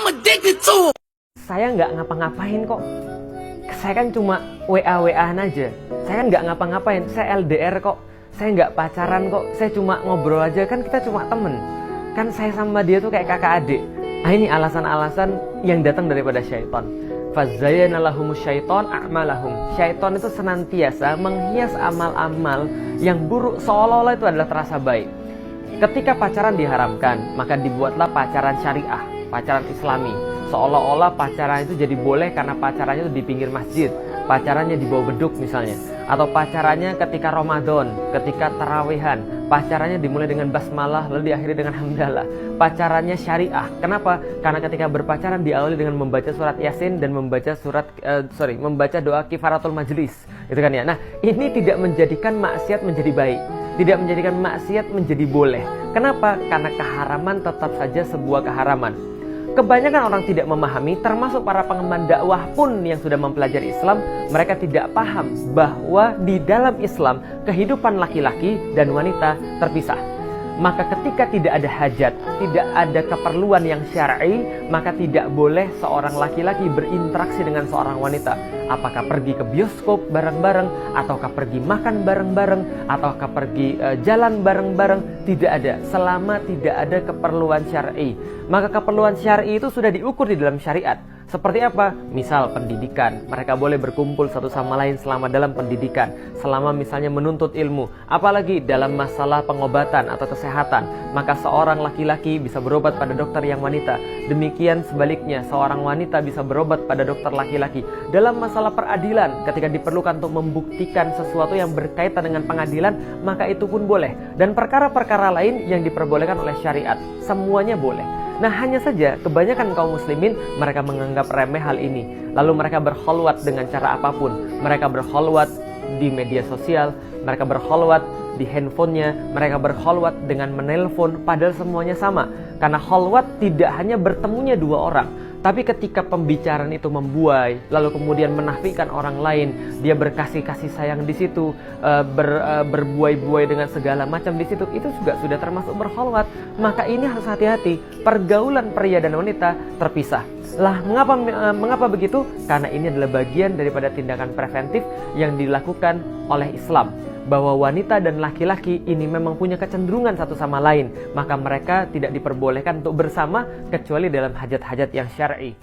I'm addicted to it. Saya nggak ngapa-ngapain kok. Saya kan cuma WA-WA-an aja. Saya kan nggak ngapa-ngapain. Saya LDR kok. Saya nggak pacaran kok. Saya cuma ngobrol aja. Kan kita cuma temen. Kan saya sama dia tuh kayak kakak adik. Nah, ini alasan-alasan yang datang daripada syaitan. Fazayyana lahumus syaiton a'malahum. Syaiton itu senantiasa menghias amal-amal yang buruk seolah-olah itu adalah terasa baik. Ketika pacaran diharamkan, maka dibuatlah pacaran syariah, pacaran islami. Seolah-olah pacaran itu jadi boleh karena pacarannya itu di pinggir masjid, pacarannya di bawah beduk misalnya, atau pacarannya ketika Ramadan, ketika tarawehan, pacarannya dimulai dengan basmalah lalu diakhiri dengan hamdalah. Pacarannya syariah. Kenapa? Karena ketika berpacaran diawali dengan membaca surat Yasin dan membaca membaca doa kifaratul majlis, itu kan ya. Nah, ini tidak menjadikan maksiat menjadi baik, tidak menjadikan maksiat menjadi boleh. Kenapa? Karena keharaman tetap saja sebuah keharaman. Kebanyakan orang tidak memahami, termasuk para pengemban dakwah pun yang sudah mempelajari Islam, mereka tidak paham bahwa di dalam Islam kehidupan laki-laki dan wanita terpisah. Maka ketika tidak ada hajat, tidak ada keperluan yang syar'i, maka tidak boleh seorang laki-laki berinteraksi dengan seorang wanita. Apakah pergi ke bioskop bareng-bareng, ataukah pergi makan bareng-bareng, ataukah pergi jalan bareng-bareng, tidak ada. Selama tidak ada keperluan syar'i. Maka keperluan syar'i itu sudah diukur di dalam syariat. Seperti apa? Misal pendidikan. Mereka boleh berkumpul satu sama lain selama dalam pendidikan. Selama misalnya menuntut ilmu. Apalagi dalam masalah pengobatan atau kesehatan. Maka seorang laki-laki bisa berobat pada dokter yang wanita. Demikian sebaliknya, seorang wanita bisa berobat pada dokter laki-laki. Dalam masalah peradilan, ketika diperlukan untuk membuktikan sesuatu yang berkaitan dengan pengadilan, maka itu pun boleh. Dan perkara-perkara lain yang diperbolehkan oleh syariat. Semuanya boleh. Nah, hanya saja kebanyakan kaum muslimin mereka menganggap remeh hal ini. Lalu mereka berkholwat dengan cara apapun. Mereka berkholwat di media sosial, mereka berkholwat di handphonenya, mereka berkholwat dengan menelpon, padahal semuanya sama. Karena kholwat tidak hanya bertemunya dua orang, tapi ketika pembicaraan itu membuai, lalu kemudian menafikan orang lain, dia berkasih-kasih sayang di situ, berbuai-buai dengan segala macam di situ, itu juga sudah termasuk berkholwat. Maka ini harus hati-hati. Pergaulan pria dan wanita terpisah. Lah, mengapa begitu? Karena ini adalah bagian daripada tindakan preventif yang dilakukan oleh Islam. Bahwa wanita dan laki-laki ini memang punya kecenderungan satu sama lain. Maka mereka tidak diperbolehkan untuk bersama kecuali dalam hajat-hajat yang syar'i.